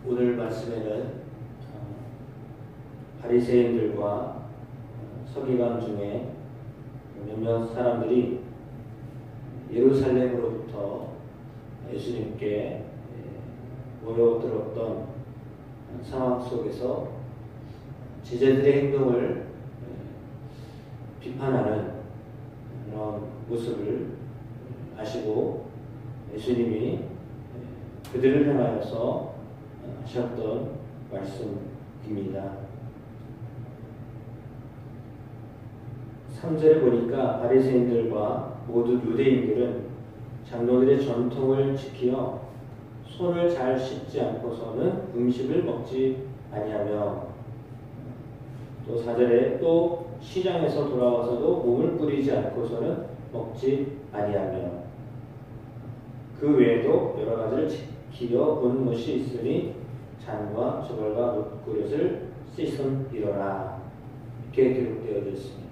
오늘 말씀에는 바리새인들과 서기관 중에 몇몇 사람들이 예루살렘으로부터 예수님께 모여들었던 상황 속에서 제자들의 행동을 비판하는 그런 모습을 아시고 예수님이 그들을 향하여서 하셨던 말씀입니다. 3절에 보니까 바리새인들과 모두 유대인들은 장로들의 전통을 지키어 손을 잘 씻지 않고서는 음식을 먹지 아니하며, 또 4절에 또 시장에서 돌아와서도 몸을 뿌리지 않고서는 먹지 아니하며, 그 외에도 여러 가지를 지키려 본 것이 있으니 잔과 조벌과 놋그릇을 씻음이러라, 이렇게 기록되어 있습니다.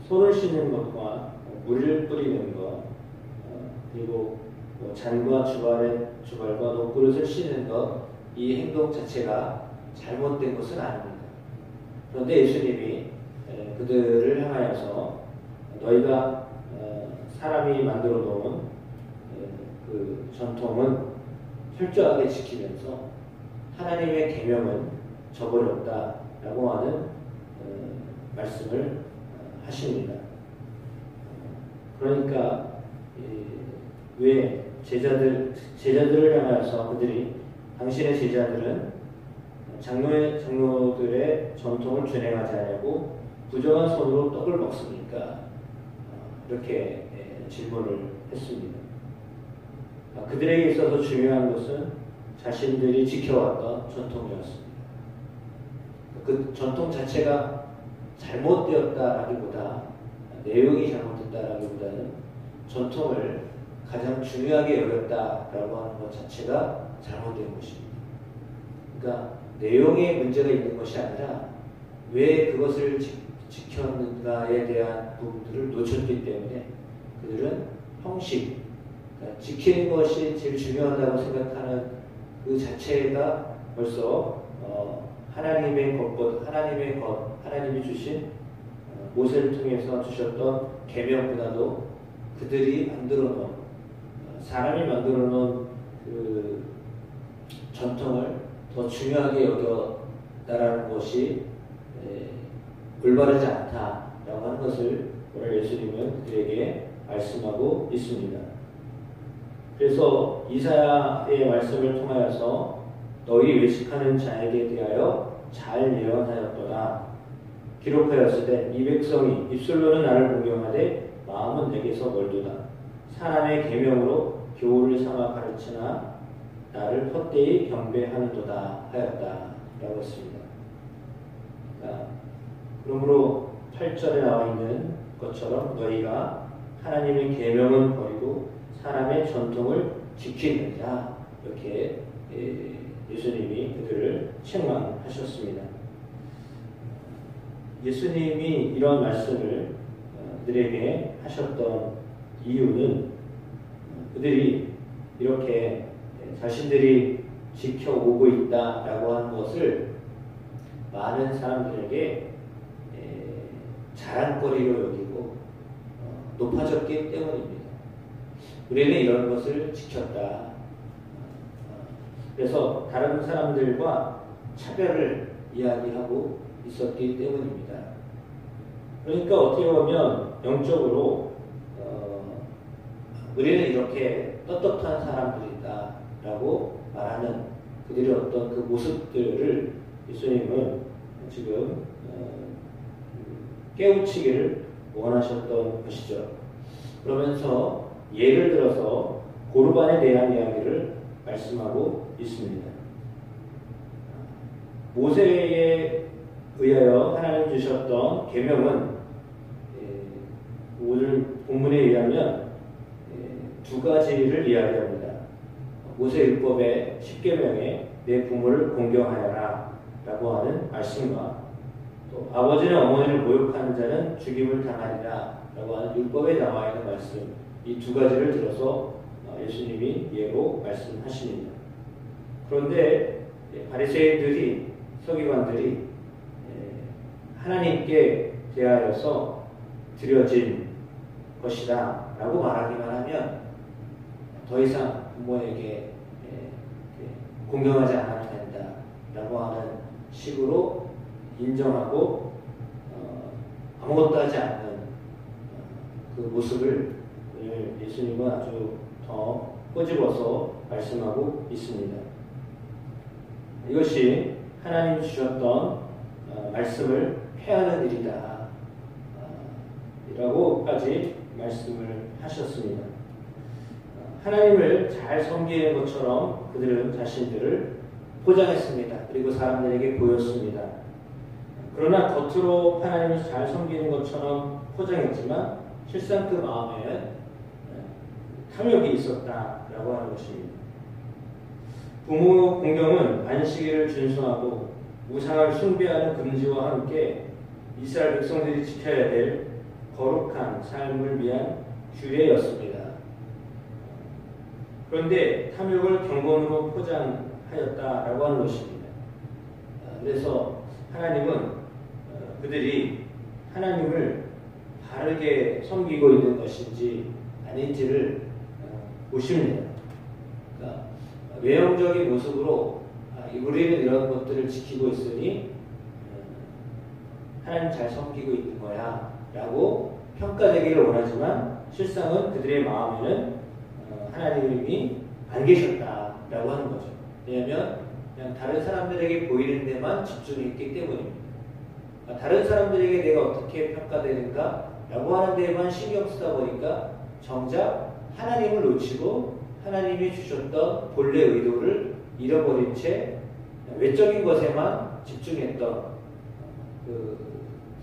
손을 씻는 것과 물을 뿌리는 것, 그리고 잔과 주발과 놋그릇을 씻는 것, 이 행동 자체가 잘못된 것은 아닙니다. 그런데 예수님이 그들을 향하여서 너희가 사람이 만들어 놓은 그 전통은 철저하게 지키면서 하나님의 계명은 저버렸다라고 하는 말씀을 하십니다. 그러니까 왜 제자들을 향하여서 그들이, 당신의 제자들은 장로들의 전통을 준행하지 않냐고 부정한 손으로 떡을 먹습니까? 이렇게 질문을 했습니다. 그들에게 있어서 중요한 것은 자신들이 지켜왔던 전통이었습니다. 그 전통 자체가 잘못되었다라기보다, 내용이 잘못됐다라기보다는 전통을 가장 중요하게 여겼다라고 하는 것 자체가 잘못된 것입니다. 그러니까 내용에 문제가 있는 것이 아니라 왜 그것을 지켰는가에 대한 부분들을 놓쳤기 때문에 그들은 형식, 그러니까 지키는 것이 제일 중요하다고 생각하는 그 자체가 벌써 하나님의 하나님이 주신 모세를 통해서 주셨던 계명보다도 그들이 만들어 놓은, 사람이 만들어 놓은 그 전통을 더 중요하게 여겼다라는 것이 올바르지 않다라고 하는 것을 오늘 예수님은 그들에게 말씀하고 있습니다. 그래서 이사야의 말씀을 통하여서 너희 외식하는 자에게 대하여 잘 예언하였도다. 기록하였으되 이 백성이 입술로는 나를 공경하되 마음은 내게서 멀도다. 사람의 계명으로 교훈을 삼아 가르치나 나를 헛되이 경배하는도다 하였다 라고 했습니다. 그러므로 8절에 나와 있는 것처럼 너희가 하나님의 계명은 버리고 사람의 전통을 지키느니라, 이렇게 예수님이 그들을 책망하셨습니다. 예수님이 이런 말씀을 그들에게 하셨던 이유는 그들이 이렇게 자신들이 지켜오고 있다라고 하는 것을 많은 사람들에게 자랑거리로 여기고 높아졌기 때문입니다. 우리는 이런 것을 지켰다. 그래서 다른 사람들과 차별을 이야기하고 있었기 때문입니다. 그러니까 어떻게 보면 영적으로 우리는 이렇게 떳떳한 사람들이다라고 말하는 그들의 어떤 그 모습들을 예수님은 지금 깨우치기를 원하셨던 것이죠. 그러면서 예를 들어서 고르반에 대한 이야기를 말씀하고 있습니다. 모세에 의하여 하나님 주셨던 계명은 오늘 본문에 의하면 두 가지를 이야기합니다. 모세율법의 10계명에 내 부모를 공경하여라 라고 하는 말씀과, 또 아버지나 어머니를 모욕하는 자는 죽임을 당하리라 라고 하는 율법에 나와 있는 말씀, 이 두 가지를 들어서 예수님이 예로 말씀하십니다. 그런데 바리새인들이 서기관들이 하나님께 대하여서 드려진 것이다 라고 말하기만 하면 더 이상 부모에게 공경하지 않아도 된다 라고 하는 식으로 인정하고 아무것도 하지 않는 그 모습을 오늘 예수님은 아주 더 꼬집어서 말씀하고 있습니다. 이것이 하나님 주셨던 말씀을 폐하는 일이다 라고까지 말씀을 하셨습니다. 하나님을 잘 섬기는 것처럼 그들은 자신들을 포장했습니다. 그리고 사람들에게 보였습니다. 그러나 겉으로 하나님을 잘 섬기는 것처럼 포장했지만 실상 그 마음에는 탐욕이 있었다라고 하는 것입니다. 부모 공경은 안식일을 준수하고 우상을 숭배하는 금지와 함께 이스라엘 백성들이 지켜야 될 거룩한 삶을 위한 규례였습니다. 그런데 탐욕을 경건으로 포장하였다라고 하는 것입니다. 그래서 하나님은 그들이 하나님을 바르게 섬기고 있는 것인지 아닌지를 보십니다. 그러니까 외형적인 모습으로 우리는 이런 것들을 지키고 있으니 하나님 잘 섬기고 있는 거야 라고 평가되기를 원하지만 실상은 그들의 마음에는 하나님이 안 계셨다라고 하는 거죠. 왜냐하면 그냥 다른 사람들에게 보이는 데만 집중했기 때문입니다. 다른 사람들에게 내가 어떻게 평가되는가 라고 하는 데에만 신경 쓰다 보니까 정작 하나님을 놓치고 하나님이 주셨던 본래 의도를 잃어버린 채 외적인 것에만 집중했던 그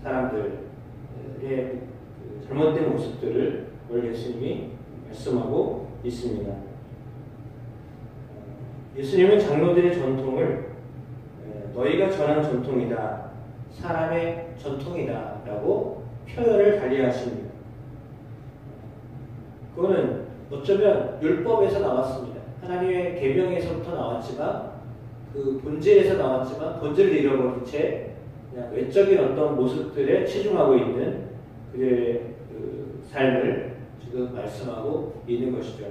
사람들의 잘못된 모습들을 오늘 예수님이 말씀하고 있습니다. 예수님은 장로들의 전통을 너희가 전한 전통이다, 사람의 전통이다 라고 표현을 달리하십니다. 그거는 어쩌면 율법에서 나왔습니다. 하나님의 계명에서부터 나왔지만 그 본질에서 나왔지만 본질을 잃어버린 채 그냥 외적인 어떤 모습들에 치중하고 있는 그들의 그 삶을 지금 말씀하고 있는 것이죠.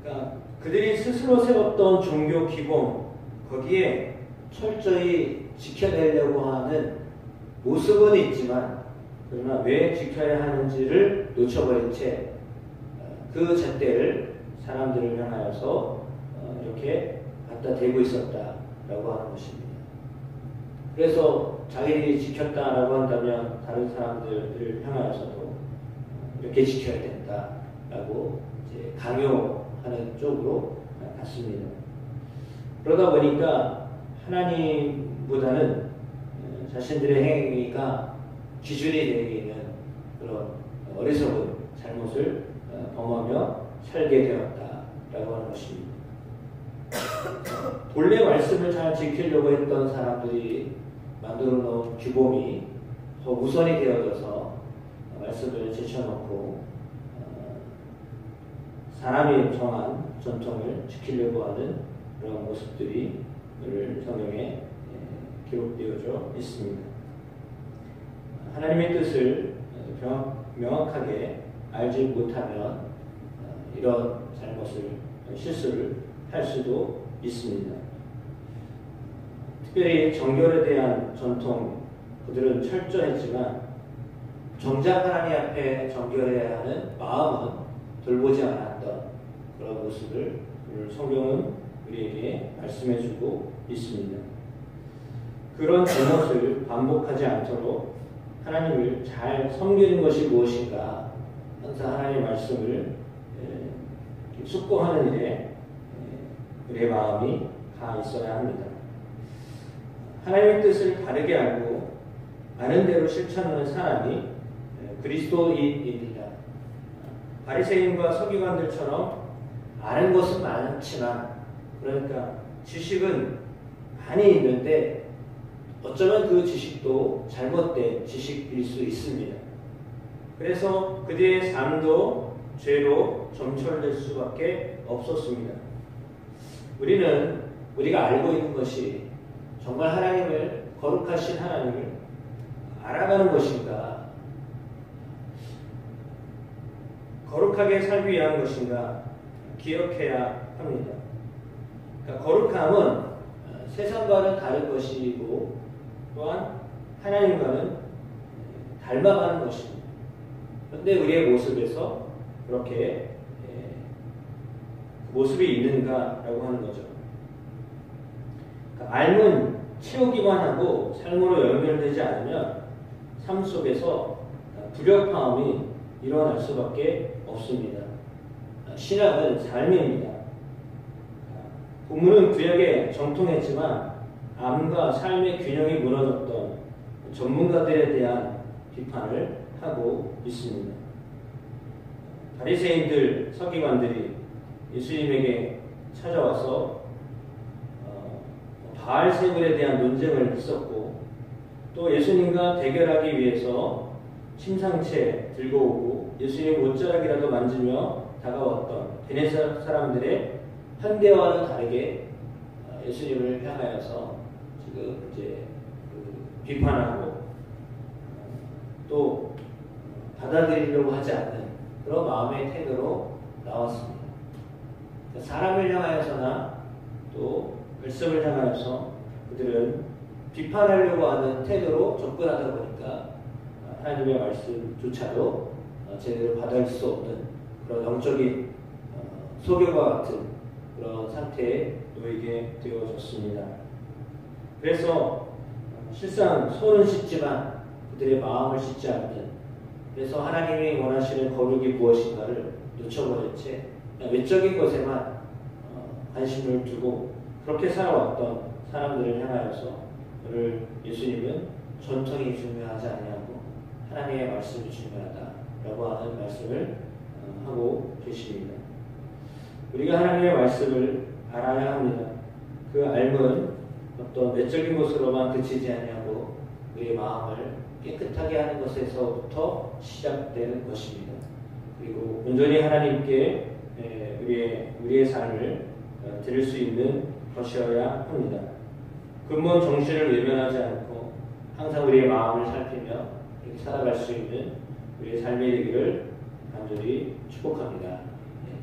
그러니까 그들이 스스로 세웠던 종교 기본 거기에 철저히 지켜내려고 하는 모습은 있지만 그러나 왜 지켜야 하는지를 놓쳐버린 채 그 잣대를 사람들을 향하여서 이렇게 갖다 대고 있었다라고 하는 것입니다. 그래서 자기들이 지켰다라고 한다면 다른 사람들을 향하여서도 이렇게 지켜야 된다라고 이제 강요하는 쪽으로 갔습니다. 그러다 보니까 하나님보다는 자신들의 행위가 기준이 되기는 그런 어리석은 잘못을 범하며 살게 되었다라고 하는 것입니다. 본래 말씀을 잘 지키려고 했던 사람들이 만들어 놓은 규범이 더 우선이 되어져서 말씀을 제쳐놓고 사람이 정한 전통을 지키려고 하는 그런 모습들이 오늘 성경에 기록되어져 있습니다. 하나님의 뜻을 명확하게 알지 못하면 이런 실수를 할 수도 있습니다. 특별히 정결에 대한 전통, 그들은 철저했지만 정작 하나님 앞에 정결해야 하는 마음은 돌보지 않았던 그런 모습을 오늘 성경은 우리에게 말씀해주고 있습니다. 그런 잘못을 반복하지 않도록 하나님을 잘 섬기는 것이 무엇인가 항상 하나님의 말씀을 숙고하는 일에 우리의 마음이 가 있어야 합니다. 하나님의 뜻을 바르게 알고 아는 대로 실천하는 사람이 그리스도인입니다. 바리새인과 서기관들처럼 아는 것은 많지만 그러니까 지식은 많이 있는데 어쩌면 그 지식도 잘못된 지식일 수 있습니다. 그래서 그들의 삶도 죄로 점철될 수밖에 없었습니다. 우리는 우리가 알고 있는 것이 정말 하나님을, 거룩하신 하나님을 알아가는 것인가, 거룩하게 살기 위한 것인가 기억해야 합니다. 그러니까 거룩함은 세상과는 다른 것이고 또한 하나님과는 닮아가는 것입니다. 그런데 우리의 모습에서 그렇게 모습이 있는가라고 하는 거죠. 그러니까 알면 채우기만 하고 삶으로 연결되지 않으면 삶 속에서 불협화음이 일어날 수밖에 없습니다. 신앙은 삶입니다. 본문은 구약에 정통했지만 암과 삶의 균형이 무너졌던 전문가들에 대한 비판을 하고 있습니다. 바리새인들, 서기관들이 예수님에게 찾아와서 바알세불에 대한 논쟁을 했었고, 또 예수님과 대결하기 위해서 침상채 들고 오고 예수님 옷자락이라도 만지며 다가왔던 베네 사람들의 현대와는 다르게 예수님을 향하여서 지금 이제 비판하고 또 받아들이려고 하지 않는 그런 마음의 태도로 나왔습니다. 사람을 향하여서나 또 말씀을 향하여서 그들은 비판하려고 하는 태도로 접근하다 보니까 하나님의 말씀조차도 제대로 받을 수 없는 그런 영적인 소경과 같은 그런 상태에 놓이게 되어졌습니다. 그래서 실상 손은 씻지만 그들의 마음을 씻지 않는, 그래서 하나님이 원하시는 거룩이 무엇인가를 놓쳐버린 채 외적인 것에만 관심을 두고 그렇게 살아왔던 사람들을 향하여서 오늘 예수님은 전통이 중요하지 아니하고 하나님의 말씀이 중요하다라고 하는 말씀을 하고 계십니다. 우리가 하나님의 말씀을 알아야 합니다. 그 알면 어떤 외적인 것으로만 그치지 아니하고 우리의 마음을 깨끗하게 하는 것에서부터 시작되는 것입니다. 그리고 온전히 하나님께 우리의 삶을 드릴 수 있는 것이어야 합니다. 근본 정신을 외면하지 않고 항상 우리의 마음을 살피며 이렇게 살아갈 수 있는 우리의 삶이 되기를 간절히 축복합니다.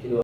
기도